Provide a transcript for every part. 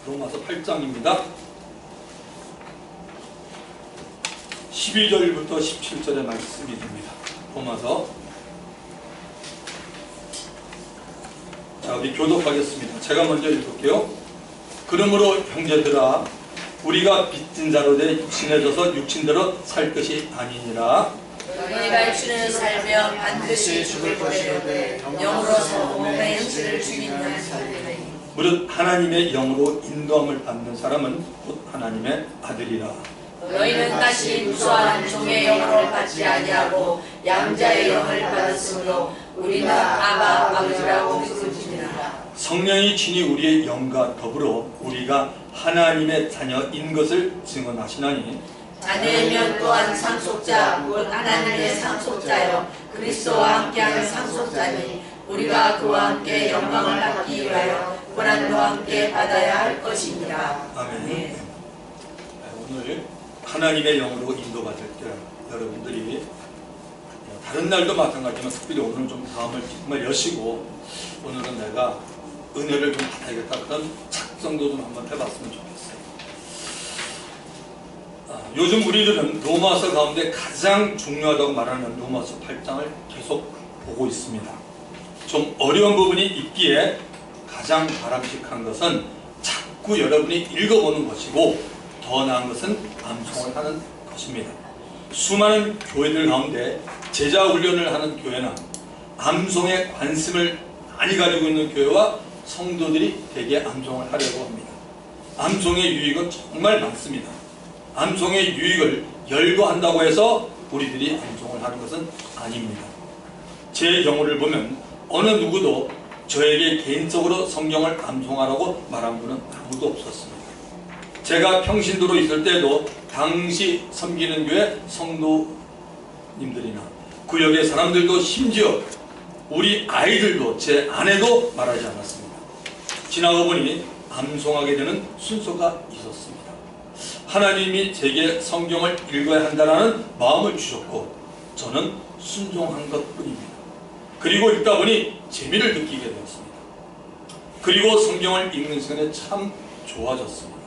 로마서 8장입니다. 12절부터 17절의 말씀이 됩니다. 로마서. 자, 우리 교독하겠습니다. 제가 먼저 읽을게요. 그러므로 형제들아, 우리가 빚진 자로 돼 육신에 져서 육신대로 살 것이 아니니라. 너희가 육신을 살면 반드시 죽을 것이로되 영으로서 몸의 행실을 죽이는 살리니. 무릇 하나님의 영으로 인도함을 받는 사람은 곧 하나님의 아들이라. 너희는 다시 무수한 종의 영으로 받지 아니하고 양자의 영을 받았으므로 우리는 아바 아버지라고 부르짖느니라. 성령이 친히 우리의 영과 더불어 우리가 하나님의 자녀인 것을 증언하시나니, 자녀이면 또한 상속자 곧 하나님의 상속자여 그리스도와 함께하는 상속자니 우리가 그와 함께 영광을 받기 위하여 고난도 함께 받아야 할 것입니다. 아멘. 네. 오늘 하나님의 영으로 인도받을 때 여러분들이 다른 날도 마찬가지지만 특별히 오늘 좀 마음을 정말 여시고 오늘은 내가 은혜를 좀 받아야겠다 그런 작성도 좀 한번 해봤으면 좋겠어요. 요즘 우리들은 로마서 가운데 가장 중요하다고 말하는 로마서 8장을 계속 보고 있습니다. 좀 어려운 부분이 있기에 가장 바람직한 것은 자꾸 여러분이 읽어보는 것이고 더 나은 것은 암송을 하는 것입니다. 수많은 교회들 가운데 제자 훈련을 하는 교회나 암송에 관심을 많이 가지고 있는 교회와 성도들이 대개 암송을 하려고 합니다. 암송의 유익은 정말 많습니다. 암송의 유익을 열거한다고 해서 우리들이 암송을 하는 것은 아닙니다. 제 경우를 보면 어느 누구도 저에게 개인적으로 성경을 암송하라고 말한 분은 아무도 없었습니다. 제가 평신도로 있을 때도 당시 섬기는 교회 성도님들이나 구역의 사람들도 심지어 우리 아이들도 제 아내도 말하지 않았습니다. 지나고 보니 암송하게 되는 순서가 있었습니다. 하나님이 제게 성경을 읽어야 한다는 마음을 주셨고 저는 순종한 것뿐입니다. 그리고 읽다 보니 재미를 느끼게 되었습니다. 그리고 성경을 읽는 시간이 참 좋아졌습니다.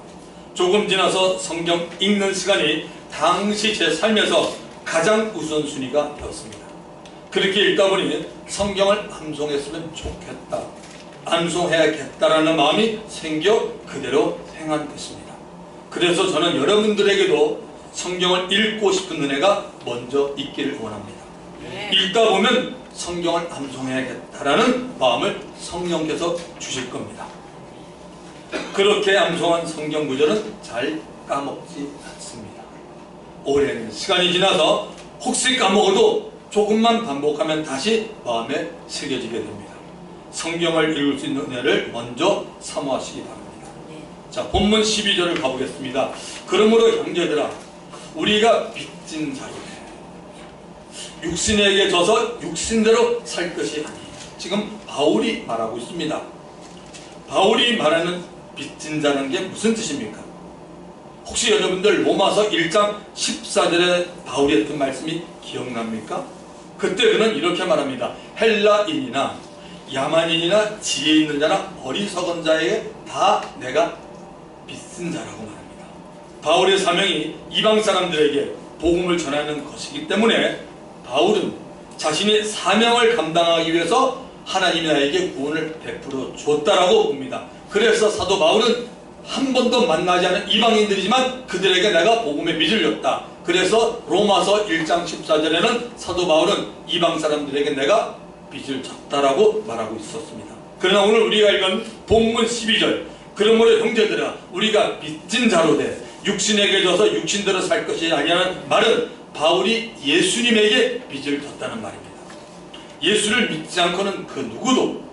조금 지나서 성경 읽는 시간이 당시 제 삶에서 가장 우선순위가 되었습니다. 그렇게 읽다 보니 성경을 암송했으면 좋겠다, 암송해야겠다라는 마음이 생겨 그대로 행한 것입니다. 그래서 저는 여러분들에게도 성경을 읽고 싶은 은혜가 먼저 있기를 원합니다. 읽다 보면 성경을 암송해야겠다라는 마음을 성령께서 주실 겁니다. 그렇게 암송한 성경 구절은 잘 까먹지 않습니다. 오랜 시간이 지나서 혹시 까먹어도 조금만 반복하면 다시 마음에 새겨지게 됩니다. 성경을 읽을 수 있는 은혜를 먼저 사모하시기 바랍니다. 자, 본문 12절을 가보겠습니다. 그러므로 형제들아, 우리가 빚진 자로 육신에게 져서 육신대로 살 것이 아니에요. 지금 바울이 말하고 있습니다. 바울이 말하는 빚진 자는 게 무슨 뜻입니까? 혹시 여러분들 로마서 1장 14절에 바울이 했던 말씀이 기억납니까? 그때 그는 이렇게 말합니다. 헬라인이나 야만인이나 지혜 있는 자나 어리석은 자에게 다 내가 빚진 자라고 말합니다. 바울의 사명이 이방 사람들에게 복음을 전하는 것이기 때문에 바울은 자신이 사명을 감당하기 위해서 하나님이 나에게 구원을 베풀어 주었다라고 봅니다. 그래서 사도 바울은 한 번도 만나지 않은 이방인들이지만 그들에게 내가 복음의 빚을 졌다. 그래서 로마서 1장 14절에는 사도 바울은 이방 사람들에게 내가 빚을 졌다라고 말하고 있었습니다. 그러나 오늘 우리가 읽은 본문 12절, 그러므로 형제들아, 우리가 빚진 자로 돼 육신에게 져서 육신대로 살 것이 아니라는 말은 바울이 예수님에게 빚을 졌다는 말입니다. 예수를 믿지 않고는 그 누구도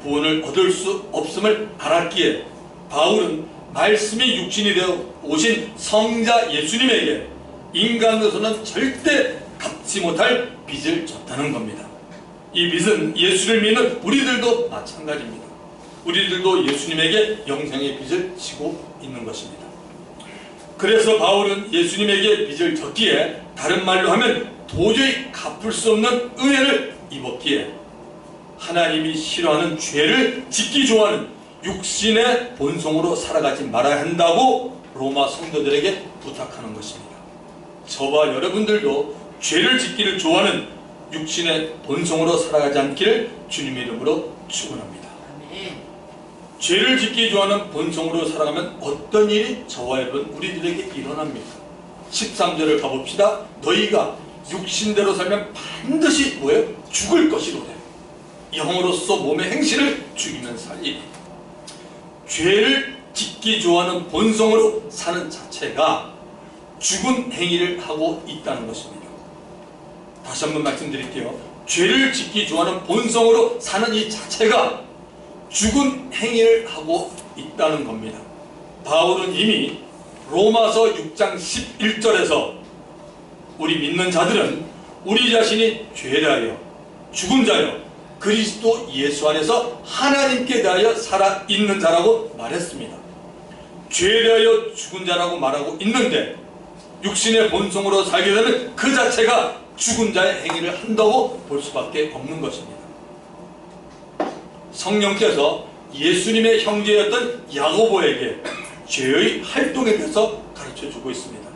구원을 얻을 수 없음을 알았기에 바울은 말씀이 육신이 되어 오신 성자 예수님에게 인간으로서는 절대 갚지 못할 빚을 졌다는 겁니다. 이 빚은 예수를 믿는 우리들도 마찬가지입니다. 우리들도 예수님에게 영생의 빚을 지고 있는 것입니다. 그래서 바울은 예수님에게 빚을 졌기에, 다른 말로 하면 도저히 갚을 수 없는 은혜를 입었기에 하나님이 싫어하는 죄를 짓기 좋아하는 육신의 본성으로 살아가지 말아야 한다고 로마 성도들에게 부탁하는 것입니다. 저와 여러분들도 죄를 짓기를 좋아하는 육신의 본성으로 살아가지 않기를 주님의 이름으로 축원합니다. 아멘. 죄를 짓기 좋아하는 본성으로 살아가면 어떤 일이 저와 여러분 우리들에게 일어납니까? 13절을 가봅시다. 너희가 육신대로 살면 반드시 뭐예요? 죽을 것이로되 영으로서 몸의 행실을 죽이면 살리니. 죄를 짓기 좋아하는 본성으로 사는 자체가 죽은 행위를 하고 있다는 것입니다. 다시 한번 말씀드릴게요. 죄를 짓기 좋아하는 본성으로 사는 이 자체가 죽은 행위를 하고 있다는 겁니다. 바울은 이미 로마서 6장 11절에서 우리 믿는 자들은 우리 자신이 죄라하여 죽은 자요 그리스도 예수 안에서 하나님께 대하여 살아있는 자라고 말했습니다. 죄에 대하여 죽은 자라고 말하고 있는데 육신의 본성으로 살게 되면 그 자체가 죽은 자의 행위를 한다고 볼 수밖에 없는 것입니다. 성령께서 예수님의 형제였던 야고보에게 죄의 활동에 대해서 가르쳐주고 있습니다.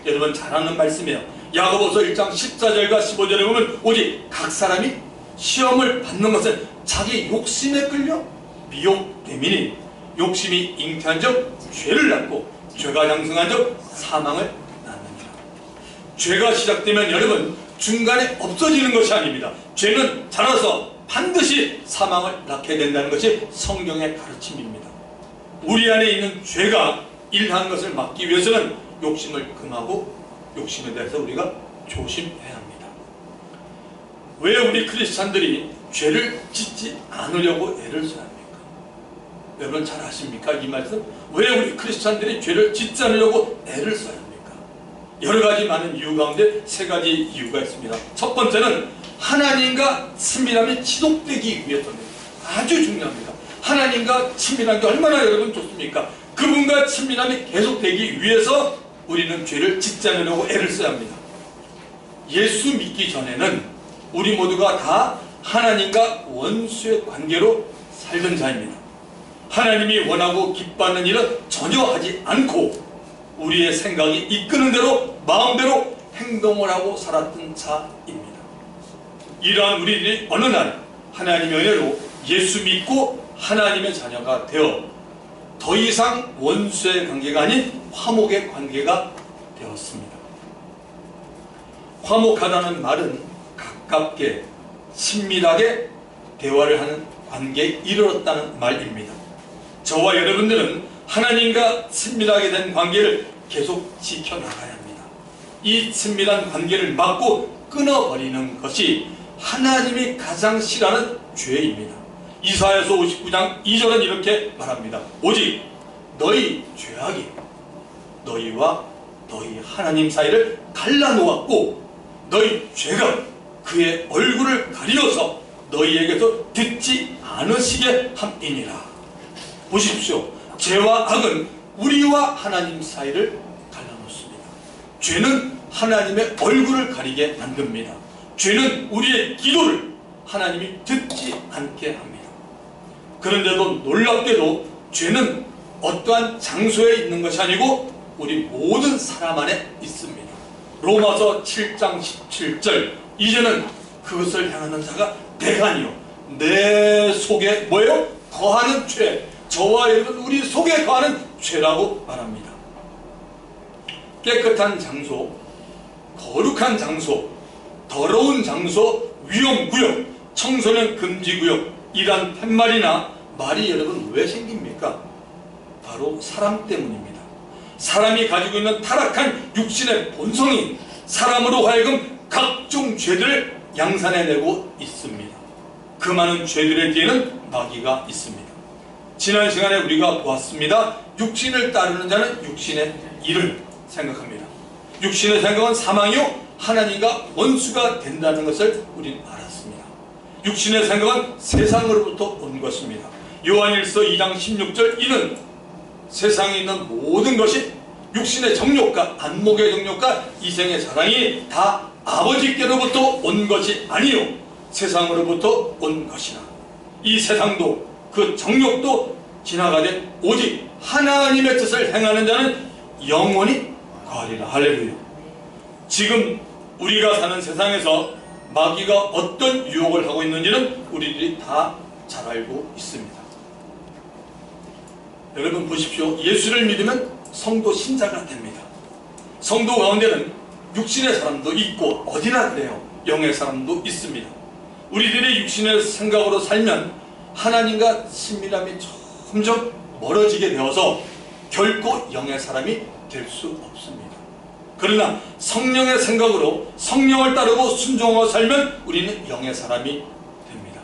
여러분 잘 아는 말씀이에요. 야고보서 1장 14절과 15절에 보면 오직 각 사람이 시험을 받는 것은 자기 욕심에 끌려 미혹됨이니 욕심이 잉태한 적 죄를 낳고 죄가 장성한 적 사망을 낳느니라. 죄가 시작되면 여러분 중간에 없어지는 것이 아닙니다. 죄는 자라서 반드시 사망을 낳게 된다는 것이 성경의 가르침입니다. 우리 안에 있는 죄가 일한 것을 막기 위해서는 욕심을 금하고 욕심에 대해서 우리가 조심해야 합니다. 왜 우리 크리스찬들이 죄를 짓지 않으려고 애를 써야 합니까? 여러분 잘 아십니까? 이 말씀? 왜 우리 크리스찬들이 죄를 짓지 않으려고 애를 써야 합니까? 여러 가지 많은 이유 가운데 세 가지 이유가 있습니다. 첫 번째는 하나님과 친밀함이 지속되기 위해서입니다. 아주 중요합니다. 하나님과 친밀한 게 얼마나 여러분 좋습니까? 그분과 친밀함이 계속되기 위해서 우리는 죄를 짓지 않으려고 애를 써야 합니다. 예수 믿기 전에는 우리 모두가 다 하나님과 원수의 관계로 살던 자입니다. 하나님이 원하고 기뻐하는 일은 전혀 하지 않고 우리의 생각이 이끄는 대로 마음대로 행동을 하고 살았던 자입니다. 이러한 우리들이 어느 날 하나님의 은혜로 예수 믿고 하나님의 자녀가 되어 더 이상 원수의 관계가 아닌 화목의 관계가 되었습니다. 화목하다는 말은 가깝게 친밀하게 대화를 하는 관계에 이르렀다는 말입니다. 저와 여러분들은 하나님과 친밀하게 된 관계를 계속 지켜나가야 합니다. 이 친밀한 관계를 막고 끊어버리는 것이 하나님이 가장 싫어하는 죄입니다. 이사야서 59장 2절은 이렇게 말합니다. 오직 너희 죄악이 너희와 너희 하나님 사이를 갈라놓았고 너희 죄가 그의 얼굴을 가리어서 너희에게서 듣지 않으시게 함이니라. 보십시오. 죄와 악은 우리와 하나님 사이를 갈라놓습니다. 죄는 하나님의 얼굴을 가리게 만듭니다. 죄는 우리의 기도를 하나님이 듣지 않게 합니다. 그런데도 놀랍게도 죄는 어떠한 장소에 있는 것이 아니고 우리 모든 사람 안에 있습니다. 로마서 7장 17절 이제는 그것을 향하는 자가 내가 아니요 내 속에 뭐예요? 거하는 죄, 저와 여러분 우리 속에 거하는 죄라고 말합니다. 깨끗한 장소, 거룩한 장소, 더러운 장소, 위험구역, 청소년 금지구역 이란 팻말이나 말이 여러분 왜 생깁니까? 바로 사람 때문입니다. 사람이 가지고 있는 타락한 육신의 본성이 사람으로 하여금 각종 죄들을 양산해내고 있습니다. 그 많은 죄들의 뒤에는 마귀가 있습니다. 지난 시간에 우리가 보았습니다. 육신을 따르는 자는 육신의 일을 생각합니다. 육신의 생각은 사망이요 하나님과 원수가 된다는 것을 우리는 알았습니다. 육신의 생각은 세상으로부터 온 것입니다. 요한일서 2장 16절 이는 세상에 있는 모든 것이 육신의 정욕과 안목의 정욕과 이생의 사랑이 다 아버지께로부터 온 것이 아니요 세상으로부터 온 것이라. 이 세상도 그 정욕도 지나가되 오직 하나님의 뜻을 행하는 자는 영원히 거하리라. 할렐루야. 지금 우리가 사는 세상에서 마귀가 어떤 유혹을 하고 있는지는 우리들이 다 잘 알고 있습니다. 여러분 보십시오. 예수를 믿으면 성도 신자가 됩니다. 성도 가운데는 육신의 사람도 있고 어디나 그래요. 영의 사람도 있습니다. 우리들이 육신의 생각으로 살면 하나님과 친밀함이 점점 멀어지게 되어서 결코 영의 사람이 될 수 없습니다. 그러나 성령의 생각으로 성령을 따르고 순종하고 살면 우리는 영의 사람이 됩니다.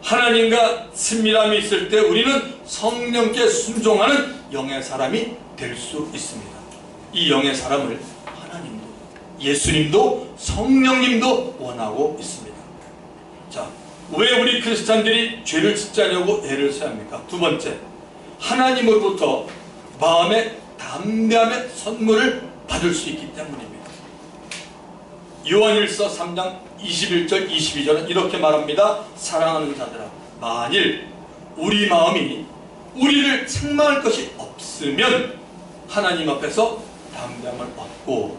하나님과 친밀함이 있을 때 우리는 성령께 순종하는 영의 사람이 될 수 있습니다. 이 영의 사람을 하나님도 예수님도 성령님도 원하고 있습니다. 자, 왜 우리 크리스찬들이 죄를 짓지 않으려고 애를 써야 합니까? 두 번째, 하나님으로부터 마음의 담대함의 선물을 받을 수 있기 때문입니다. 요한일서 3장 21절 22절은 이렇게 말합니다. 사랑하는 자들아, 만일 우리 마음이 우리를 책망할 것이 없으면 하나님 앞에서 담대함을 얻고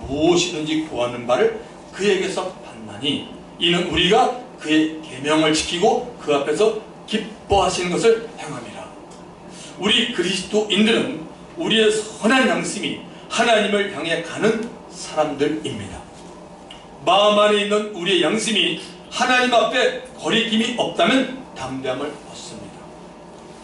무엇이든지 구하는 바를 그에게서 받나니 이는 우리가 그의 계명을 지키고 그 앞에서 기뻐하시는 것을 행함이라. 우리 그리스도인들은 우리의 선한 양심이 하나님을 향해 가는 사람들입니다. 마음 안에 있는 우리의 양심이 하나님 앞에 거리낌이 없다면 담대함을 얻습니다.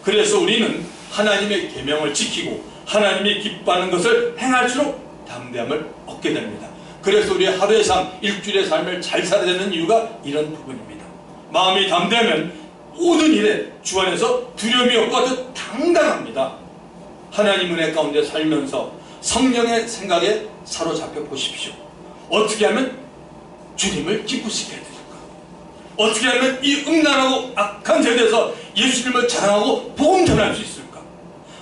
그래서 우리는 하나님의 계명을 지키고 하나님이 기뻐하는 것을 행할수록 담대함을 얻게 됩니다. 그래서 우리 하루의 삶, 일주일의 삶을 잘 살아야 되는 이유가 이런 부분입니다. 마음이 담대하면 모든 일에 주 안에서 두려움이 없고 아주 당당합니다. 하나님 은혜 가운데 살면서 성령의 생각에 사로잡혀 보십시오. 어떻게 하면 주님을 기쁘시게 해드릴까? 어떻게 하면 이 음란하고 악한 세대에서 예수님을 자랑하고 복음 전할 수 있을까?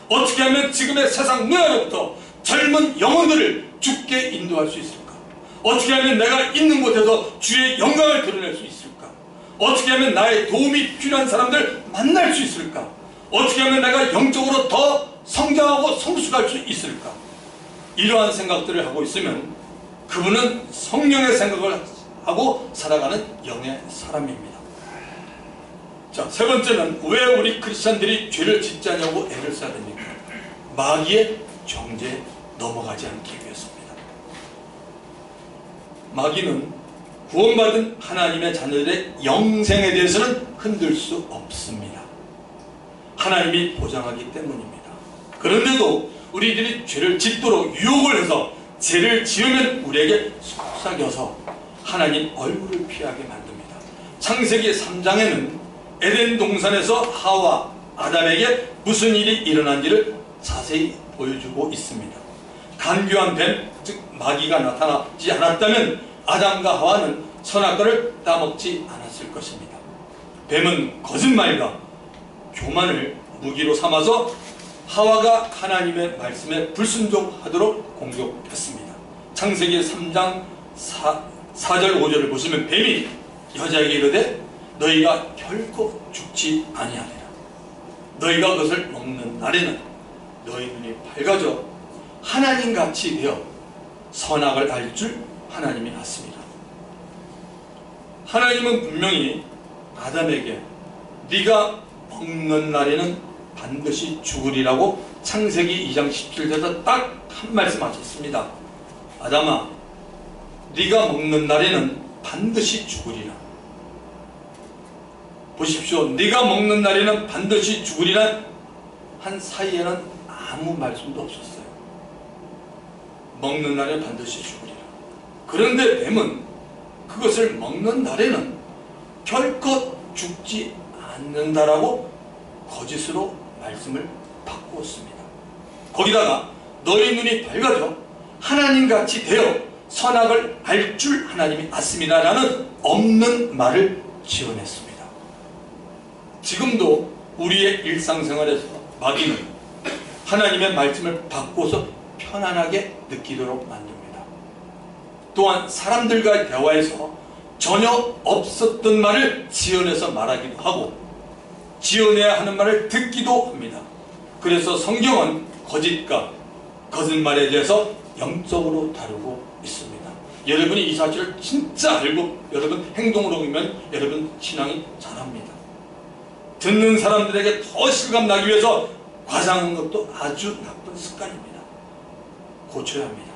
어떻게 하면 지금의 세상 문화로부터 젊은 영혼들을 주께 인도할 수 있을까? 어떻게 하면 내가 있는 곳에서 주의 영광을 드러낼 수 있을까? 어떻게 하면 나의 도움이 필요한 사람들 만날 수 있을까? 어떻게 하면 내가 영적으로 더 성장하고 성숙할 수 있을까? 이러한 생각들을 하고 있으면 그분은 성령의 생각을 하고 살아가는 영의 사람입니다. 자, 세 번째는 왜 우리 크리스찬들이 죄를 짓지 않냐고 애를 써야 됩니까? 마귀의 정죄에 넘어가지 않기 위해서입니다. 마귀는 구원받은 하나님의 자녀들의 영생에 대해서는 흔들 수 없습니다. 하나님이 보장하기 때문입니다. 그런데도 우리들이 죄를 짓도록 유혹을 해서 죄를 지으면 우리에게 속삭여서 하나님 얼굴을 피하게 만듭니다. 창세기 3장에는 에덴 동산에서 하와 아담에게 무슨 일이 일어난지를 자세히 보여주고 있습니다. 간교한 뱀, 즉 마귀가 나타나지 않았다면 아담과 하와는 선악과를 따먹지 않았을 것입니다. 뱀은 거짓말과 교만을 무기로 삼아서 하와가 하나님의 말씀에 불순종하도록 공격했습니다. 창세기 3장 4절 5절을 보시면 뱀이 여자에게 이르되 너희가 결코 죽지 아니하리라. 너희가 그것을 먹는 날에는 너희 눈이 밝아져 하나님같이 되어 선악을 알 줄 하나님이 아십니다. 하나님은 분명히 아담에게 네가 먹는 날에는 반드시 죽으리라고 창세기 2장 17절에서 딱 한 말씀 하셨습니다. 아담아, 네가 먹는 날에는 반드시 죽으리라. 보십시오. 네가 먹는 날에는 반드시 죽으리란 한 사이에는 아무 말씀도 없었어요. 먹는 날에 반드시 죽으리라. 그런데 뱀은 그것을 먹는 날에는 결코 죽지 않는다라고 거짓으로 말씀을 바꾸었습니다. 거기다가 너희 눈이 밝아져 하나님같이 되어 선악을 알 줄 하나님이 아십니다 라는 없는 말을 지어냈습니다. 지금도 우리의 일상생활에서 마귀는 하나님의 말씀을 바꿔서 편안하게 느끼도록 만듭니다. 또한 사람들과의 대화에서 전혀 없었던 말을 지어내서 말하기도 하고 지어내야 하는 말을 듣기도 합니다. 그래서 성경은 거짓과 거짓말에 대해서 영적으로 다루고 있습니다. 여러분이 이 사실을 진짜 알고 여러분 행동으로 보면 여러분 신앙이 자랍니다. 듣는 사람들에게 더 실감나기 위해서 과장한 것도 아주 나쁜 습관입니다. 고쳐야 합니다.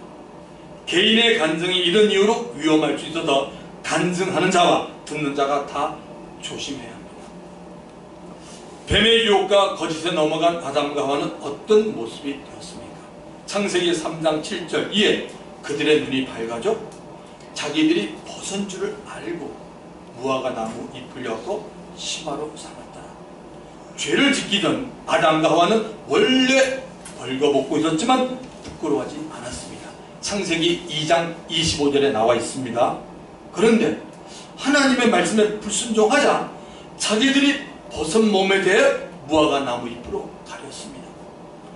개인의 간증이 이런 이유로 위험할 수 있어서 간증하는 자와 듣는 자가 다 조심해야 합니다. 뱀의 유혹과 거짓에 넘어간 아담과 하와는 어떤 모습이 되었습니까? 창세기 3장 7절 이에 그들의 눈이 밝아져 자기들이 벗은 줄을 알고 무화과 나무 잎을 엮고 심화로 삼았더라. 죄를 짓기 전 아담과 하와는 원래 벌거벗고 있었지만 부끄러워하지 않았습니다. 창세기 2장 25절에 나와 있습니다. 그런데 하나님의 말씀에 불순종하자 자기들이 벗은 몸에 대해 무화과 나무 잎으로 가렸습니다.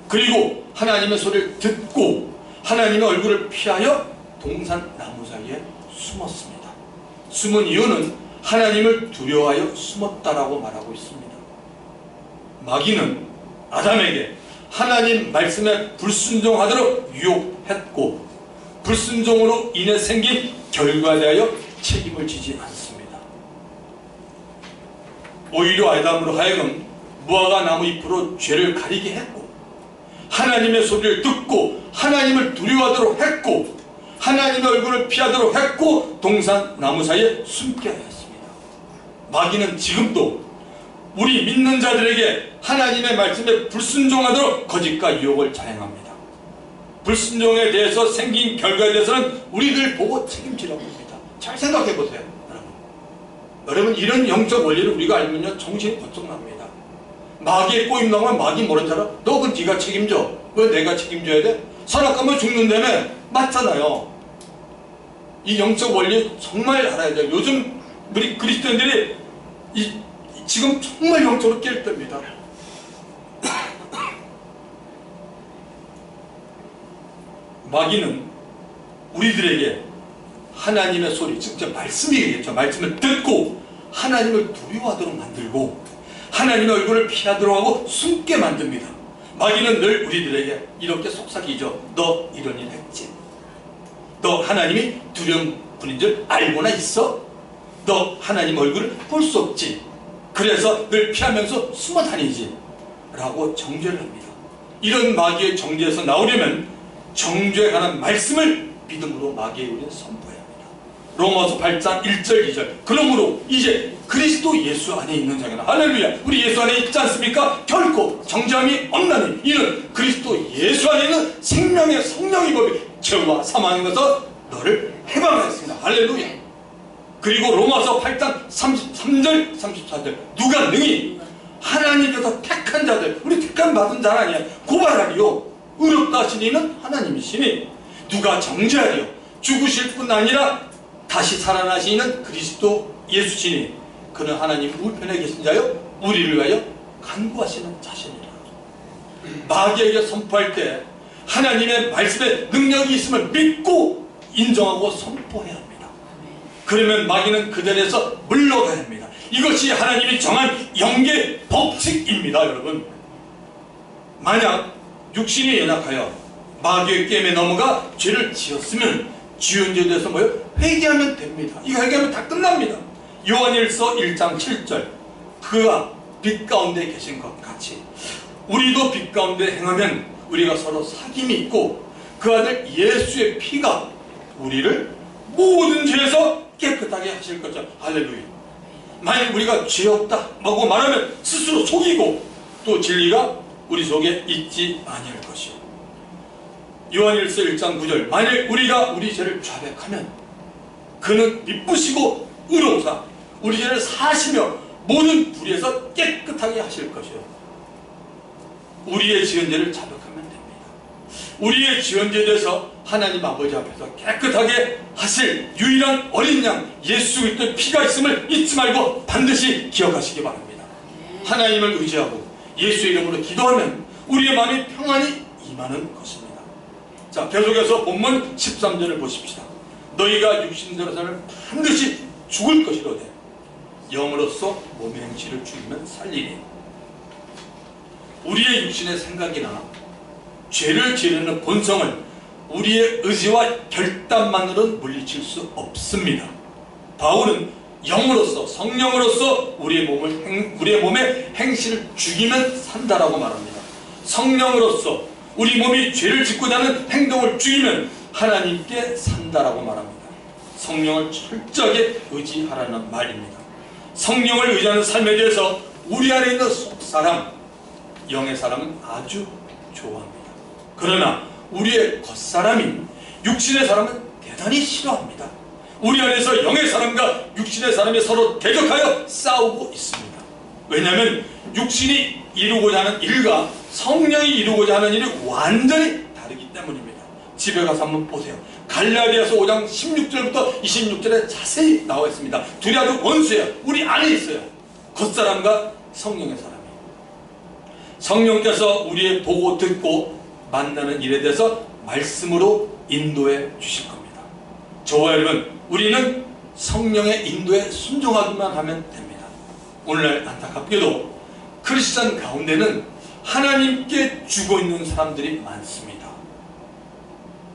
그리고 하나님의 소리를 듣고 하나님의 얼굴을 피하여 동산 나무 사이에 숨었습니다. 숨은 이유는 하나님을 두려워하여 숨었다라고 말하고 있습니다. 마귀는 아담에게 하나님 말씀에 불순종하도록 유혹했고 불순종으로 인해 생긴 결과에 대하여 책임을 지지 않습니다. 오히려 아담으로 하여금 무화과 나무 잎으로 죄를 가리게 했고 하나님의 소리를 듣고 하나님을 두려워하도록 했고 하나님의 얼굴을 피하도록 했고 동산 나무 사이에 숨게 하였습니다. 마귀는 지금도 우리 믿는 자들에게 하나님의 말씀에 불순종하도록 거짓과 유혹을 자행합니다. 불순종에 대해서 생긴 결과에 대해서는 우리들 보고 책임지라고 합니다. 잘 생각해 보세요. 여러분 이런 영적 원리를 우리가 알면요 정신이 번쩍 납니다. 마귀의 꼬임 나오면 마귀 뭐라 하잖아? 너 그 네가 책임져. 왜 내가 책임져야 돼? 살아가면 죽는다며. 맞잖아요. 이 영적 원리 정말 알아야 돼요. 요즘 우리 그리스도인들이 지금 정말 영적으로 깰 때입니다. 마귀는 우리들에게 하나님의 소리, 즉 말씀이겠죠. 말씀을 듣고 하나님을 두려워하도록 만들고 하나님의 얼굴을 피하도록 하고 숨게 만듭니다. 마귀는 늘 우리들에게 이렇게 속삭이죠. 너 이런 일 했지? 너 하나님이 두려운 분인 줄 알고나 있어? 너 하나님 얼굴을 볼 수 없지? 그래서 늘 피하면서 숨어 다니지? 라고 정죄를 합니다. 이런 마귀의 정죄에서 나오려면 정죄에 관한 말씀을 믿음으로 마귀에게 우리는 선포해야 합니다. 로마서 8장 1절 2절 그러므로 이제 그리스도 예수 안에 있는 자에게는 할렐루야 우리 예수 안에 있지 않습니까? 결코 정죄함이 없나니 이는 그리스도 예수 안에 있는 생명의 성령의 법이 죄와 사망의 것에서 너를 해방하였습니다. 할렐루야. 그리고 로마서 8장 33절 34절 누가 능히 하나님께서 택한 자들 우리 택한 받은 자는 아니야 고발하리요 의롭다 하신 이는 하나님이시니 누가 정죄하리요 죽으실 뿐 아니라 다시 살아나시는 그리스도 예수시니 그는 하나님 우편에 계신 자요 우리를 위하여 간구하시는 자신이라. 마귀에게 선포할 때 하나님의 말씀에 능력이 있음을 믿고 인정하고 선포해야 합니다. 그러면 마귀는 그들에서 물러가야 합니다. 이것이 하나님이 정한 영계 법칙입니다. 여러분 만약 육신이 연약하여 마귀의 게임에 넘어가 죄를 지었으면 지은 죄에 대해서 뭐요? 회개하면 됩니다. 이거 회개하면 다 끝납니다. 요한일서 1장 7절 그가 빛 가운데 계신 것 같이 우리도 빛 가운데 행하면 우리가 서로 사귐이 있고 그 아들 예수의 피가 우리를 모든 죄에서 깨끗하게 하실 거죠. 할렐루야. 만약 우리가 죄 없다 라고 말하면 스스로 속이고 또 진리가 우리 속에 있지 아니할 것이요. 요한일서 1장 9절 만일 우리가 우리 죄를 자백하면 그는 미쁘시고 의로우사 우리 죄를 사하시며 모든 불의에서 깨끗하게 하실 것이요. 우리의 지은 죄를 자백하면 됩니다. 우리의 지은 죄에 대해서 하나님 아버지 앞에서 깨끗하게 하실 유일한 어린 양 예수 그리스도의 피가 있음을 잊지 말고 반드시 기억하시기 바랍니다. 하나님을 의지하고 예수의 이름으로 기도하면 우리의 마음이 평안히 임하는 것입니다. 자, 계속해서 본문 13절을 보십시다. 너희가 육신대로서는 반드시 죽을 것이로되 영으로서 몸의 행실을 죽이면 살리니 우리의 육신의 생각이나 죄를 지르는 본성을 우리의 의지와 결단만으로는 물리칠 수 없습니다. 바울은 영으로서, 성령으로서 우리의 몸의 행실을 죽이면 산다라고 말합니다. 성령으로서 우리 몸이 죄를 짓고자 하는 행동을 죽이면 하나님께 산다라고 말합니다. 성령을 철저하게 의지하라는 말입니다. 성령을 의지하는 삶에 대해서 우리 안에 있는 속사람, 영의 사람은 아주 좋아합니다. 그러나 우리의 겉사람인 육신의 사람은 대단히 싫어합니다. 우리 안에서 영의 사람과 육신의 사람이 서로 대적하여 싸우고 있습니다. 왜냐하면 육신이 이루고자 하는 일과 성령이 이루고자 하는 일이 완전히 다르기 때문입니다. 집에 가서 한번 보세요. 갈라디아서 5장 16절부터 26절에 자세히 나와 있습니다. 둘이 아주 원수예요. 우리 안에 있어요. 겉사람과 성령의 사람이. 성령께서 우리의 보고 듣고 만나는 일에 대해서 말씀으로 인도해 주실 겁니다. 저와 여러분, 우리는 성령의 인도에 순종하기만 하면 됩니다. 오늘날 안타깝게도 크리스찬 가운데는 하나님께 죽어있는 사람들이 많습니다.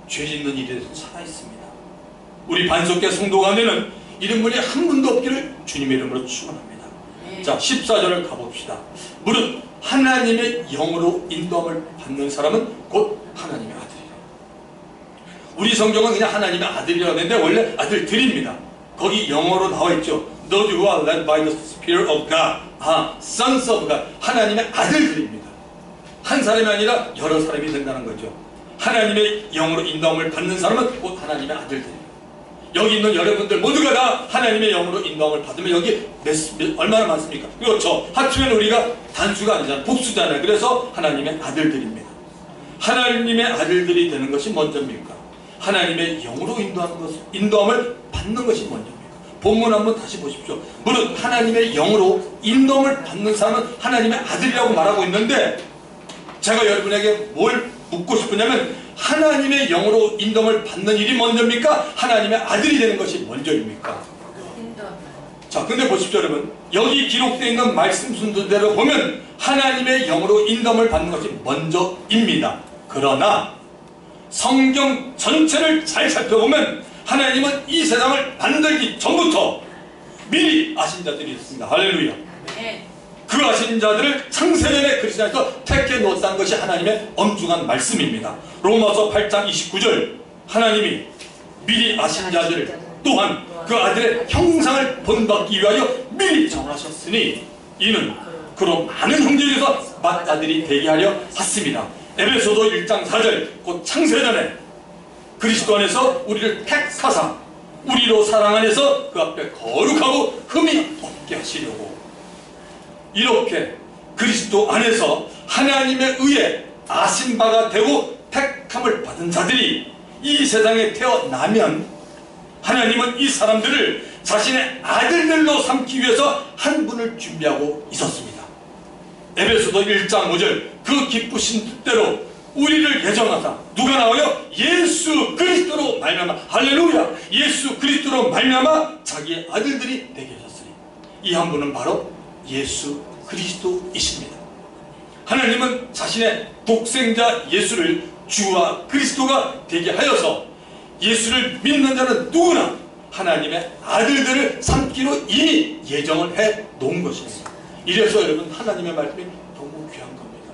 죄 짓는 일에 살아있습니다. 우리 반석계 성도 가운데는 이런 분이 한 분도 없기를 주님의 이름으로 축원합니다. 자, 14절을 가봅시다. 무릇 하나님의 영으로 인도함을 받는 사람은 곧 하나님의 아들이라. 우리 성경은 그냥 하나님의 아들이라고 했는데 원래 아들들입니다. 거기 영어로 나와 있죠. Those who are led by the Spirit of God. Sons of God. 하나님의 아들들입니다. 한 사람이 아니라 여러 사람이 된다는 거죠. 하나님의 영으로 인도함을 받는 사람은 곧 하나님의 아들들입니다. 여기 있는 여러분들 모두가 다 하나님의 영으로 인도함을 받으면 여기 얼마나 많습니까? 그렇죠. 합치면 우리가 단수가 아니잖아요. 복수잖아요. 그래서 하나님의 아들들입니다. 하나님의 아들들이 되는 것이 먼저입니까? 하나님의 영으로 인도함을 받는 것이 먼저입니까? 본문 한번 다시 보십시오. 무릇 하나님의 영으로 인도함을 받는 사람은 하나님의 아들이라고 말하고 있는데, 제가 여러분에게 뭘 묻고 싶으냐면, 하나님의 영으로 인도함을 받는 일이 먼저입니까? 하나님의 아들이 되는 것이 먼저입니까? 자, 근데 보십시오 여러분. 여기 기록되어 있는 말씀 순서대로 보면 하나님의 영으로 인도함을 받는 것이 먼저입니다. 그러나 성경 전체를 잘 살펴보면 하나님은 이 세상을 만들기 전부터 미리 아신 자들이 있습니다. 할렐루야. 그 아신 자들을 창세전에 그리스도에서 택해 놓았다는 것이 하나님의 엄중한 말씀입니다. 로마서 8장 29절, 하나님이 미리 아신 자들을 또한 그 아들의 형상을 본받기 위하여 미리 정하셨으니 이는 그로 많은 형제 중에서 맏아들이 되게 하려 하십니다. 에베소서 1장 4절, 곧 창세전에 그리스도 안에서 우리를 택하사 우리로 사랑 안에서 그 앞에 거룩하고 흠이 없게 하시려고, 이렇게 그리스도 안에서 하나님에 의해 아신 바가 되고 택함을 받은 자들이 이 세상에 태어나면 하나님은 이 사람들을 자신의 아들들로 삼기 위해서 한 분을 준비하고 있었습니다. 에베소서 1장 5절, 그 기쁘신 뜻대로 우리를 예정하사 누가 나와요? 예수 그리스도로 말미암아, 할렐루야, 예수 그리스도로 말미암아 자기의 아들들이 되게 하셨으니, 이 한 분은 바로 예수 그리스도이십니다. 하나님은 자신의 독생자 예수를 주와 그리스도가 되게 하여서 예수를 믿는 자는 누구나 하나님의 아들들을 삼기로 이미 예정을 해 놓은 것입니다. 이래서 여러분, 하나님의 말씀이 너무 귀한 겁니다.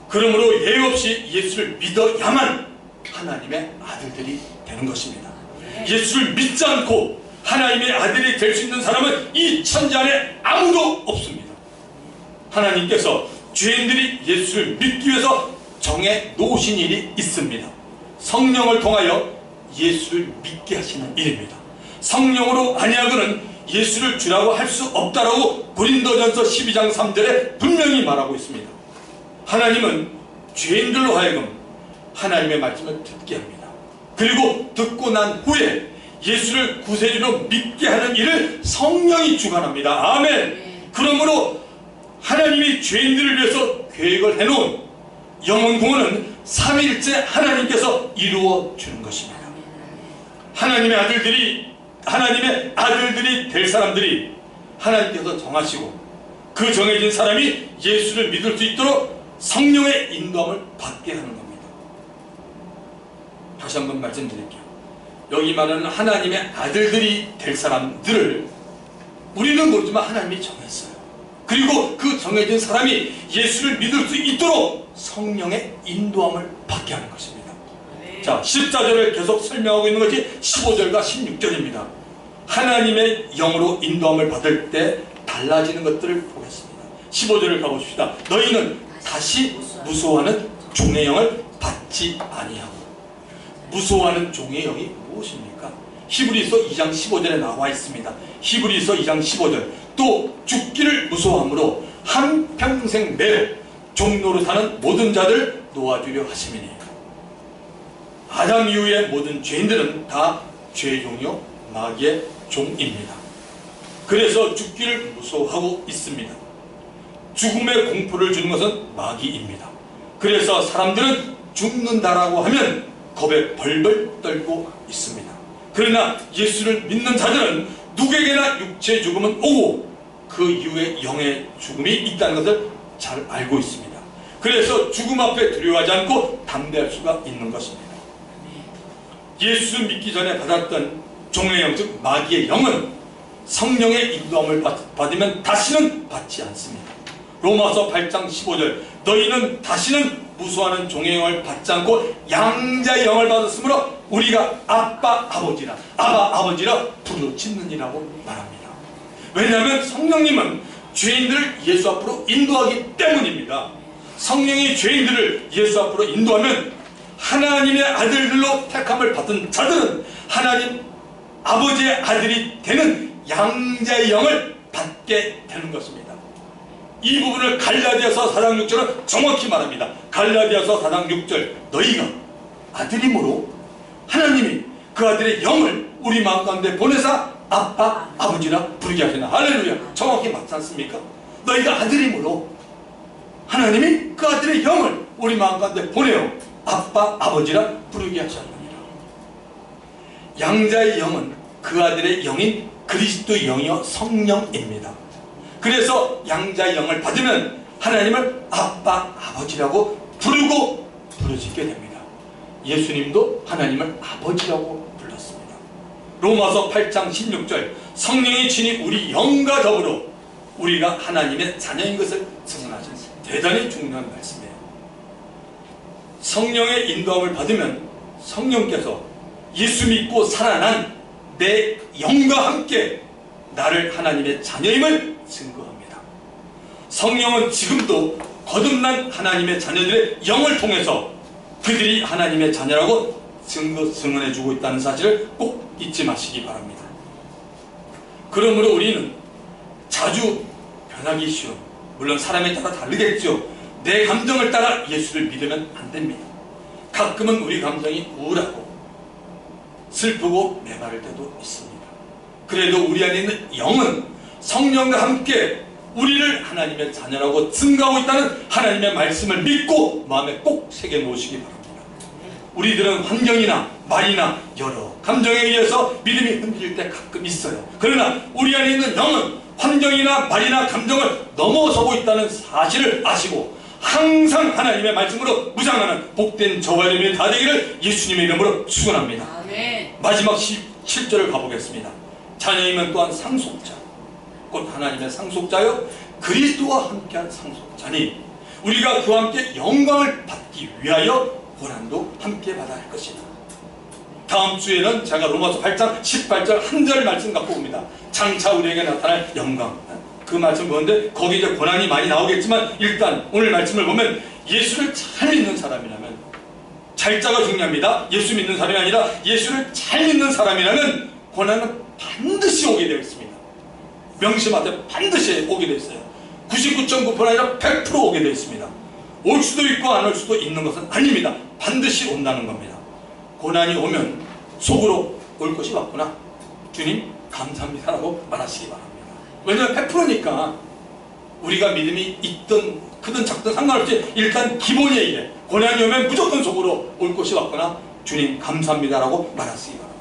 그러므로 예의 없이 예수를 믿어야만 하나님의 아들들이 되는 것입니다. 예수를 믿지 않고 하나님의 아들이 될 수 있는 사람은 이 천지 안에 아무도 없습니다. 하나님께서 죄인들이 예수를 믿기 위해서 정해 놓으신 일이 있습니다. 성령을 통하여 예수를 믿게 하시는 일입니다. 성령으로 아니하고는 예수를 주라고 할 수 없다라고 고린도전서 12장 3절에 분명히 말하고 있습니다. 하나님은 죄인들로 하여금 하나님의 말씀을 듣게 합니다. 그리고 듣고 난 후에 예수를 구세주로 믿게 하는 일을 성령이 주관합니다. 아멘. 그러므로 하나님이 죄인들을 위해서 계획을 해놓은 영원 구원은 삼위일체 하나님께서 이루어 주는 것입니다. 하나님의 아들들이 될 사람들이 하나님께서 정하시고 그 정해진 사람이 예수를 믿을 수 있도록 성령의 인도함을 받게 하는 겁니다. 다시 한번 말씀드릴게요. 여기 말하는 하나님의 아들들이 될 사람들을 우리는 모르지만 하나님이 정했어요. 그리고 그 정해진 사람이 예수를 믿을 수 있도록 성령의 인도함을 받게 하는 것입니다. 자, 14절을 계속 설명하고 있는 것이 15절과 16절입니다. 하나님의 영으로 인도함을 받을 때 달라지는 것들을 보겠습니다. 15절을 가보십시다. 너희는 다시 무소하는 종의 영을 받지 아니하고. 무소하는 종의 영이 무엇입니까? 히브리서 2장 15절에 나와 있습니다. 히브리서 2장 15절. 또 죽기를 무소함으로 한평생 매여 종로로 사는 모든 자들 놓아주려 하심이니. 아담 이후의 모든 죄인들은 다 죄종이요 마귀의 종입니다. 그래서 죽기를 무서워하고 있습니다. 죽음의 공포를 주는 것은 마귀입니다. 그래서 사람들은 죽는다라고 하면 겁에 벌벌 떨고 있습니다. 그러나 예수를 믿는 자들은 누구에게나 육체의 죽음은 오고 그 이후에 영의 죽음이 있다는 것을 잘 알고 있습니다. 그래서 죽음 앞에 두려워하지 않고 담대할 수가 있는 것입니다. 예수 믿기 전에 받았던 종의 영, 즉 마귀의 영은 성령의 인도함을 받으면 다시는 받지 않습니다. 로마서 8장 15절. 너희는 다시는 무수하는 종의 영을 받지 않고 양자의 영을 받았으므로 우리가 아빠 아버지라 아버지라 부르짖느니라고 말합니다. 왜냐하면 성령님은 죄인들을 예수 앞으로 인도하기 때문입니다. 성령이 죄인들을 예수 앞으로 인도하면 하나님의 아들들로 택함을 받은 자들은 하나님 아버지의 아들이 되는 양자의 영을 받게 되는 것입니다. 이 부분을 갈라디아서 4장 6절은 정확히 말합니다. 갈라디아서 4장 6절. 너희가 아들이므로 하나님이 그 아들의 영을 우리 마음 가운데 보내사 아빠 아버지라 부르게 하시나. 할렐루야. 정확히 맞지 않습니까? 너희가 아들이므로 하나님이 그 아들의 영을 우리 마음 가운데 보내어 아빠 아버지라 부르게 하셨느니라. 양자의 영은 그 아들의 영인 그리스도의 영이요 성령입니다. 그래서 양자의 영을 받으면 하나님을 아빠 아버지라고 부르고 부르짖게 됩니다. 예수님도 하나님을 아버지라고 불렀습니다. 로마서 8장 16절. 성령이 친히 우리 영과 더불어 우리가 하나님의 자녀인 것을 증언하신 대단히 중요한 말씀이에요. 성령의 인도함을 받으면 성령께서 예수 믿고 살아난 내 영과 함께 나를 하나님의 자녀임을 증거합니다. 성령은 지금도 거듭난 하나님의 자녀들의 영을 통해서 그들이 하나님의 자녀라고 증언해주고 있다는 사실을 꼭 잊지 마시기 바랍니다. 그러므로 우리는 자주 변하기 쉬운, 물론 사람에 따라 다르겠죠. 내 감정을 따라 예수를 믿으면 안 됩니다. 가끔은 우리 감정이 우울하고 슬프고 메마를 때도 있습니다. 그래도 우리 안에 있는 영은 성령과 함께 우리를 하나님의 자녀라고 증거하고 있다는 하나님의 말씀을 믿고 마음에 꼭 새겨 놓으시기 바랍니다. 우리들은 환경이나 말이나 여러 감정에 의해서 믿음이 흔들릴 때 가끔 있어요. 그러나 우리 안에 있는 영은 환경이나 말이나 감정을 넘어서고 있다는 사실을 아시고 항상 하나님의 말씀으로 무장하는 복된 저와 여러분이 다 되기를 예수님의 이름으로 축원합니다. 아멘. 마지막 17절을 가보겠습니다. 자녀이면 또한 상속자, 곧 하나님의 상속자요 그리스도와 함께한 상속자니 우리가 그와 함께 영광을 받기 위하여 고난도 함께 받아야 할 것이다. 다음 주에는 제가 로마서 8장 18절 한 절 말씀 갖고 옵니다. 장차 우리에게 나타날 영광. 그 말씀 보는데 거기 이제 고난이 많이 나오겠지만 일단 오늘 말씀을 보면 예수를 잘 믿는 사람이라면, 잘자가 중요합니다. 예수 믿는 사람이 아니라 예수를 잘 믿는 사람이라면 고난은 반드시 오게 되어 있습니다. 명심하세요. 반드시 오게 되어 있어요. 99.9% 아니라 100% 오게 되어 있습니다. 올 수도 있고 안 올 수도 있는 것은 아닙니다. 반드시 온다는 겁니다. 고난이 오면 속으로 올 것이 왔구나, 주님 감사합니다라고 말하시기 바랍니다. 왜냐하면 100%니까 우리가 믿음이 있든 크든 작든 상관없이 일단 기본에 의해 고난이 오면 무조건 속으로 올 것이 왔구나, 주님 감사합니다라고 말하시기 바랍니다.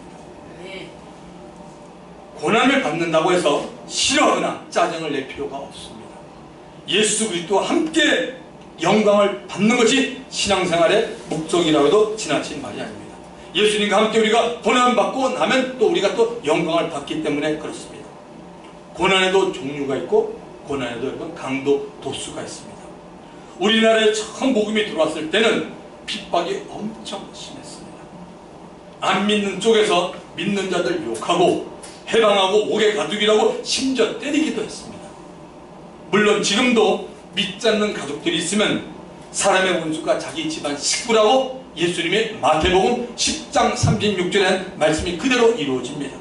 고난을 받는다고 해서 싫어하거나 짜증을 낼 필요가 없습니다. 예수 그리스도와 함께 영광을 받는 것이 신앙생활의 목적이라고도 지나친 말이 아닙니다. 예수님과 함께 우리가 고난받고 나면 또 우리가 또 영광을 받기 때문에 그렇습니다. 고난에도 종류가 있고 고난에도 여러분 강도 도수가 있습니다. 우리나라에 처음 복음이 들어왔을 때는 핍박이 엄청 심했습니다. 안 믿는 쪽에서 믿는 자들 욕하고 해방하고 옥에 가두기라고 심지어 때리기도 했습니다. 물론 지금도 믿지 않는 가족들이 있으면 사람의 원수가 자기 집안 식구라고 예수님의 마태복음 10장 36절에 한 말씀이 그대로 이루어집니다.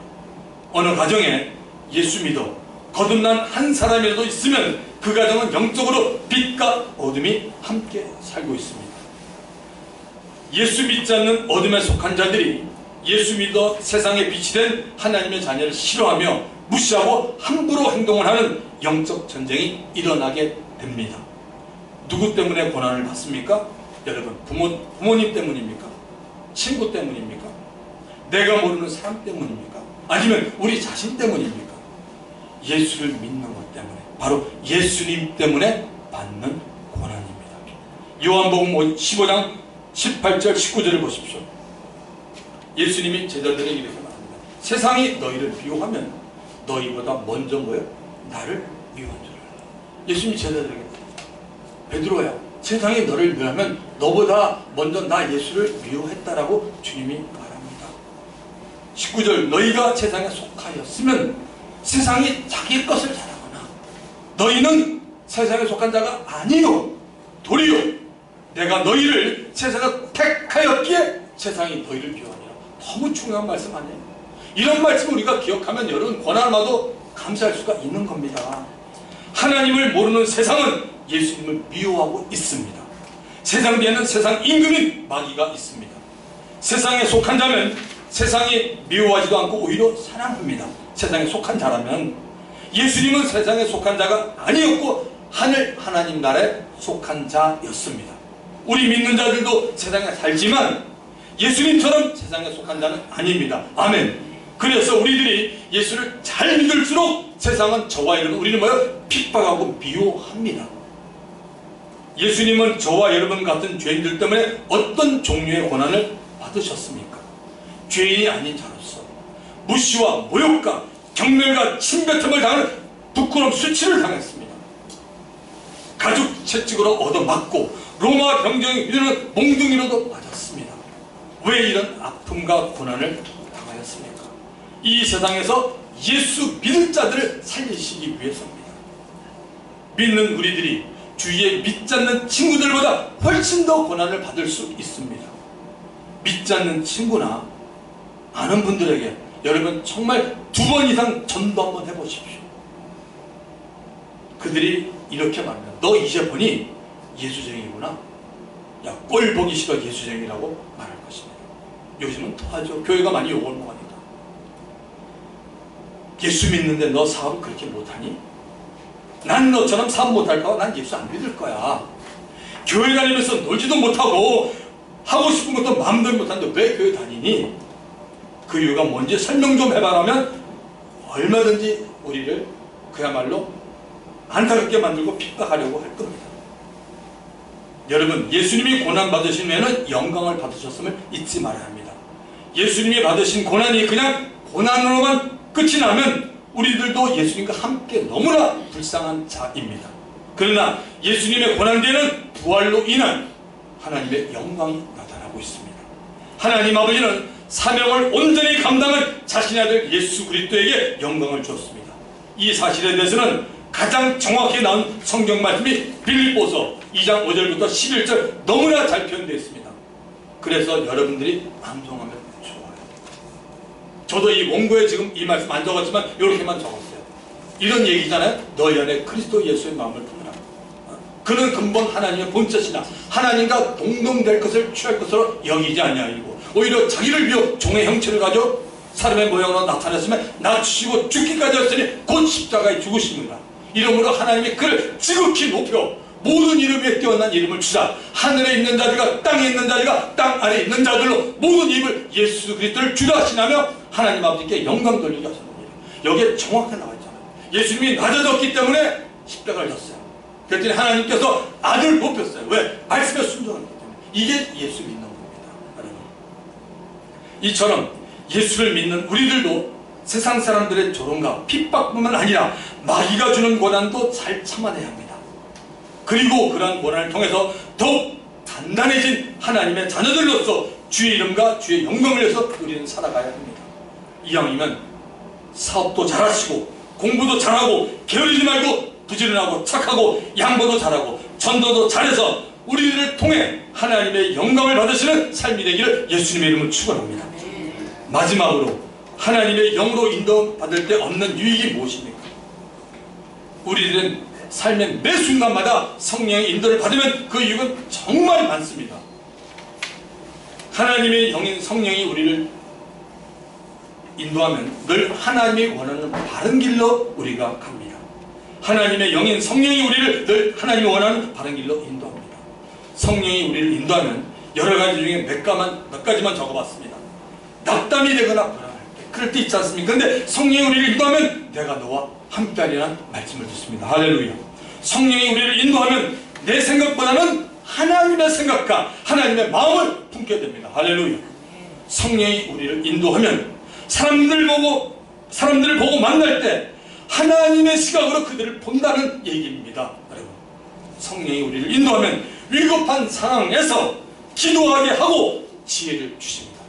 어느 가정에 예수 믿어 거듭난 한 사람이라도 있으면 그 가정은 영적으로 빛과 어둠이 함께 살고 있습니다. 예수 믿지 않는 어둠에 속한 자들이 예수 믿어 세상에 빛이 된 하나님의 자녀를 싫어하며 무시하고 함부로 행동을 하는 영적 전쟁이 일어나게 됩니다. 누구 때문에 고난을 받습니까? 여러분, 부모님 때문입니까? 친구 때문입니까? 내가 모르는 사람 때문입니까? 아니면 우리 자신 때문입니까? 예수를 믿는 것 때문에, 바로 예수님 때문에 받는 고난입니다. 요한복음 15장 18절 19절을 보십시오. 예수님이 제자들에게 이렇게 말합니다. 세상이 너희를 미워하면 너희보다 먼저 뭐예요? 나를 미워한 줄 알라. 예수님이 제자들에게 베드로야, 세상이 너를 미워하면 너보다 먼저 나 예수를 미워했다라고 주님이 말합니다. 19절 너희가 세상에 속하였으면 세상이 자기 것을 잘하거나 너희는 세상에 속한 자가 아니요 도리요 내가 너희를 세상에 택하였기에 세상이 너희를 미워하니라. 너무 중요한 말씀 아니에요? 이런 말씀을 우리가 기억하면 여러분 고난마도 감사할 수가 있는 겁니다. 하나님을 모르는 세상은 예수님을 미워하고 있습니다. 세상 뒤에는 세상 임금인 마귀가 있습니다. 세상에 속한 자면 세상이 미워하지도 않고 오히려 사랑합니다. 세상에 속한 자라면. 예수님은 세상에 속한 자가 아니었고 하늘 하나님 나라에 속한 자였습니다. 우리 믿는 자들도 세상에 살지만 예수님처럼 세상에 속한 자는 아닙니다. 아멘. 그래서 우리들이 예수를 잘 믿을수록 세상은 저와 여러분, 우리는 뭐예요? 핍박하고 미워합니다. 예수님은 저와 여러분 같은 죄인들 때문에 어떤 종류의 고난을 받으셨습니까? 죄인이 아닌 자로서 무시와 모욕과 경멸과 침뱉음을 당하는 부끄러움 수치를 당했습니다. 가죽 채찍으로 얻어맞고 로마 병정이 휘두르는 몽둥이로도 맞았습니다. 왜 이런 아픔과 고난을 당하였습니까? 이 세상에서 예수 믿을 자들을 살리시기 위해서입니다. 믿는 우리들이 주위에 믿지 않는 친구들보다 훨씬 더 고난을 받을 수 있습니다. 믿지 않는 친구나 아는 분들에게 여러분 정말 2번 이상 전도 한번 해보십시오. 그들이 이렇게 말합니다. 너 이제 보니 예수쟁이구나. 야, 꼴 보기 싫어 예수쟁이라고 말할 것입니다. 요즘은 더하죠. 교회가 많이 욕을 먹으니까. 예수 믿는데 너 사업을 그렇게 못하니? 난 너처럼 사업 못할까? 난 예수 안 믿을 거야. 교회 다니면서 놀지도 못하고 하고 싶은 것도 마음대로 못하는데 왜 교회 다니니? 그 이유가 뭔지 설명 좀 해봐라면 얼마든지 우리를 그야말로 안타깝게 만들고 핍박하려고 할 겁니다. 여러분, 예수님이 고난받으신 후에는 영광을 받으셨음을 잊지 말아야 합니다. 예수님이 받으신 고난이 그냥 고난으로만 끝이 나면 우리들도 예수님과 함께 너무나 불쌍한 자입니다. 그러나 예수님의 고난 뒤에는 부활로 인한 하나님의 영광이 나타나고 있습니다. 하나님 아버지는 사명을 온전히 감당한 자신의 아들 예수 그리스도에게 영광을 주었습니다. 이 사실에 대해서는 가장 정확히 나온 성경 말씀이 빌립보서 2장 5절부터 11절 너무나 잘 표현되어 있습니다. 그래서 여러분들이 암송하면 좋아요. 저도 이 원고에 지금 이 말씀 안 적었지만 이렇게만 적었어요. 이런 얘기잖아요. 너희 안에 그리스도 예수의 마음을 품으라. 그는 근본 하나님의 본체시나 하나님과 동등될 것을 취할 것으로 여기지 아니하이고 오히려 자기를 비워 종의 형체를 가져 사람의 모양으로 나타났으면 낮추시고 죽기까지 하였으니 곧 십자가에 죽으십니다. 이러므로 하나님이 그를 지극히 높여 모든 이름 위에 뛰어난 이름을 주자. 하늘에 있는 자들과 땅에 있는 자들과 땅 아래에 있는 자들로 모든 입을 예수 그리스도를 주라 하시나며 하나님 아버지께 영광 돌리게 하셨느니라. 여기에 정확하게 나와 있잖아요. 예수님이 낮아졌기 때문에 십자가를 졌어요. 그랬더니 하나님께서 아들을 뽑혔어요. 왜? 말씀에 순종하기 때문에. 이게 예수 믿는 겁니다, 여러분. 이처럼 예수를 믿는 우리들도 세상 사람들의 조롱과 핍박뿐만 아니라 마귀가 주는 고난도 잘 참아내야 합니다. 그리고 그러한 고난을 통해서 더욱 단단해진 하나님의 자녀들로서 주의 이름과 주의 영광을 위해서 우리는 살아가야 합니다. 이왕이면 사업도 잘하시고 공부도 잘하고 게으르지 말고 부지런하고 착하고 양보도 잘하고 전도도 잘해서 우리들을 통해 하나님의 영광을 받으시는 삶이 되기를 예수님의 이름으로 축원합니다. 마지막으로 하나님의 영으로 인도받을 때 얻는 유익이 무엇입니까? 우리들은 삶의 매 순간마다 성령의 인도를 받으면 그 유익은 정말 많습니다. 하나님의 영인 성령이 우리를 인도하면 늘 하나님이 원하는 바른 길로 우리가 갑니다. 하나님의 영인 성령이 우리를 늘 하나님이 원하는 바른 길로 인도합니다. 성령이 우리를 인도하면 여러 가지 중에 몇 가지만 적어봤습니다. 낙담이 되거나 불안할 때, 그럴 때 있지 않습니까? 근데 성령이 우리를 인도하면 내가 너와 함께하리라는 말씀을 듣습니다. 할렐루야. 성령이 우리를 인도하면 내 생각보다는 하나님의 생각과 하나님의 마음을 품게 됩니다. 할렐루야. 성령이 우리를 인도하면 사람들을 보고 만날 때 하나님의 시각으로 그들을 본다는 얘기입니다. 여러분, 성령이 우리를 인도하면 위급한 상황에서 기도하게 하고 지혜를 주십니다.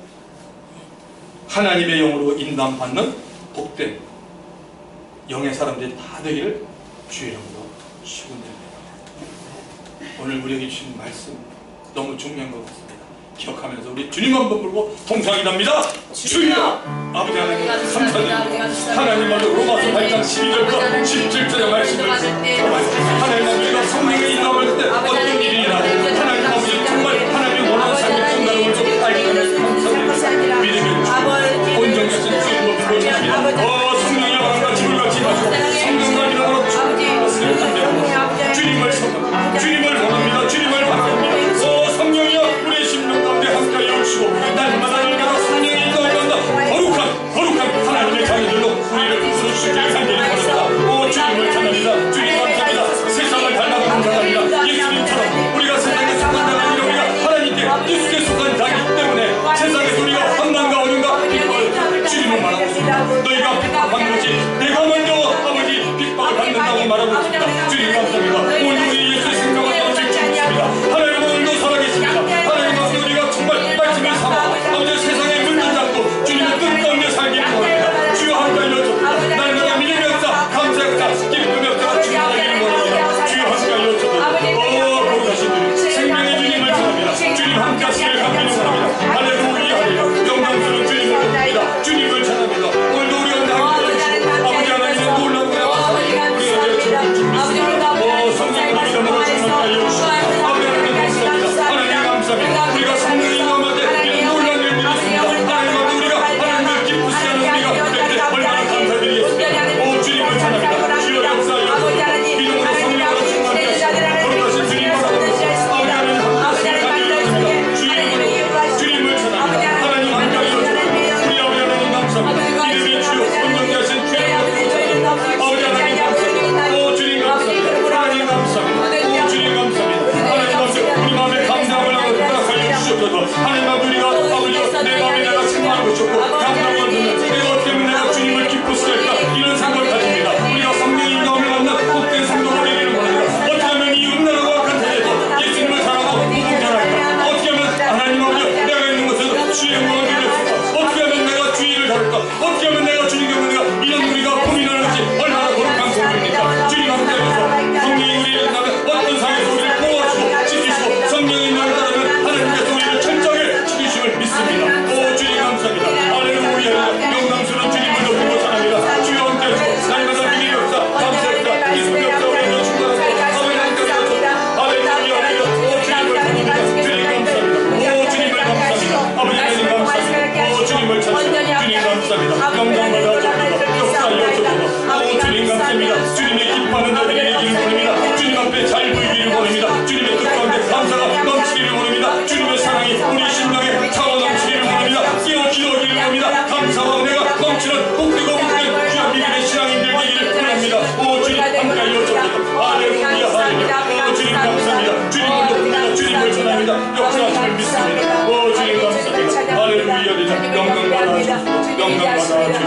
하나님의 영으로 인도받는 복된 영의 사람들이 다 되기를 주의 이름으로 축원드립니다. 오늘 우리에게 주신 말씀 너무 중요한 것 같습니다. 기억하면서 우리 주님 한번 부르고 통성이답니다. 주여! 아버지 하나님 감사드립니다. 하나님 먼저 로마서 8장 12절부터 17절의 말씀을 하나님 우리가 성령의 인도함을 때 어떤 일이 일어나고 하나님 아버지 정말 하나님이 원하는 삶의 순간을 좀 알게 되는 감사드립니다. 믿음의 주 온전하신 주님을 부르십니다. 성령의 영광과 지물같이 하시고 성령과 이름으로 주님을 섬깁니다. 주님을 원합니다. 주님을 바랍니다. 성령이여 우리의 심령 가운데 함께 해주시고 날마다 일마다 성령의 인도를 받는 거룩한 하나님의 자녀들로 우리를 부르시길 간절히 바랍니다. 주님을 찬양합니다. 주님 감사합니다. 세상을 달라고 감사합니다. 예수님처럼 우리가 세상에 속한 자가 아니라 우리가 하나님께 예수께 속한 자이기 때문에 세상에서 우리가 환난과 어려움과 핍박을 주님을 말하고 있습니다. 너희가 핍박받는 것이 내가 먼저 아버지 핍박을 받는다고 말하고 있습니다. 주님 감사합니다. 오늘 우리 예수의 생명을 나눠줄 줄 믿습니다. 하나님 오늘도 살아계십니다. 하나님 아버지 우리가 정말 말씀을 삼아 아버지 세상에 물들지 않고 주님의 뜻 가운데 살기를 원합니다. 주여 함께 알려줍니다. 날마다 믿음의 역사, 감사의 역사, 기쁨의 역사가 주님 되기를 원합니다. 주여 함께 알려줍니다. 거룩하신 주님, 생명의 주님을 전합니다. 주님 함께 하시기를 감사를 원합니다. 할렐루야. 영광스러운 주님을 원합니다. 주님을 찬양합니다. 오늘도 우리 가운데 함께 해주시고 아버지 하나님의 놀라운 은혜와 우리가 이제 주님 준비했습니다. 성령의 이름으로 주님 알려주시고 아버지 하나님 감사합니다. 하나님 감사합니다. 우리가 성령의 인도함을 때 이런 놀라운 일들이 있습니다. 하나님 아버지 우리가 하나님을 기쁘시게 하는 우리가 그때 얼마나 감사드리겠습니다. 주님을 찬양합니다. 주여 역사하여 믿음으로 성령으로 충만케 하시고 거룩하신 주님 바라봅니다. 아버지 하나님 함께하시길 간절히 주님을 찬양합니다. 하나님 함께하여 우리 아버지 하나님 감사합니다. 이름의 주여 온전케 하신 주의 이름으로 아버지 하나님 감사합니다. 주님 감사합니다. 하나님 감사합니다. 주님 감사합니다. 하나님 감사합니다. 우리 마음에 감사함을 하고 허락하여 주셨소서. 하나님 아버지 우리가 아버지 내 마음에 내가 생각하고 싶고 감사함을 받으면 내가 어떻게 하면 내가 주님을 기쁘시게 할까 이런 생각을 가집니다. 우리가 성령의 인도함을 받는 복된 성도가 되기를 원합니다. 어떻게 하면 이 음란하고 악한 세대에서 예수님을 사랑하고 무궁전할까? 어떻게 하면 하나님 아버지 내가 있는 곳에서 주의 영광을 누렸을까? 어떻게 하면 내가 주의를 다룰까? 어떻게 하면 내가 주님 경배가 이런 우리가 고민하는 것이 얼마나 거룩한 소리입니까? 주님 함께하셔서 성령이 우리를 인도하면 어떤 상황에서 우리를 보호하시고 지키시고 성령의 인도를 따르면 하나님께서 우리를 철저하게 지키심을 믿습니다. 주님 감사합니다. 할렐루야. 영광스러운 주님을 높이고 찬양합니다. 주여 함께하시고 날마다 믿음의 역사, 감사의 역사, 예수의 역사 우리를 충만하고 아버지 함께하셔서 할렐루야. 주님을 찬양합니다. 주님 감사합니다. 주님을 감사합니다. 아버지 하나님 감사합니다. 주님을 찬양합니다. 주님 감사합니다. 영광받아 주옵소서. 역사하여 주옵소서. 주님 감사합니다. 주님의 기뻐하는 자들이 되기를 원합니다. 주님 앞에 잘 보이기를 원합니다. 주님의 뜻 가운데 감사가 넘치기를 원합니다. 주님의 사랑이 우리 심령에 차고 넘치기를 원합니다. 끼어 기도하기를 원합니다. 감사와 은혜가 넘치는 복되고 복된 주의 믿음의 신앙인들 되기를 원합니다. 주님 함께하여 주옵소서. 할렐루야. 감사합니다. 주님 감사합니다. 주님을 높입니다. 주님을 전합니다. 역사하심을 믿습니다. 주님 감사합니다. 할렐루야. 영광 받아 주옵소서. 영광 받아 주옵소서.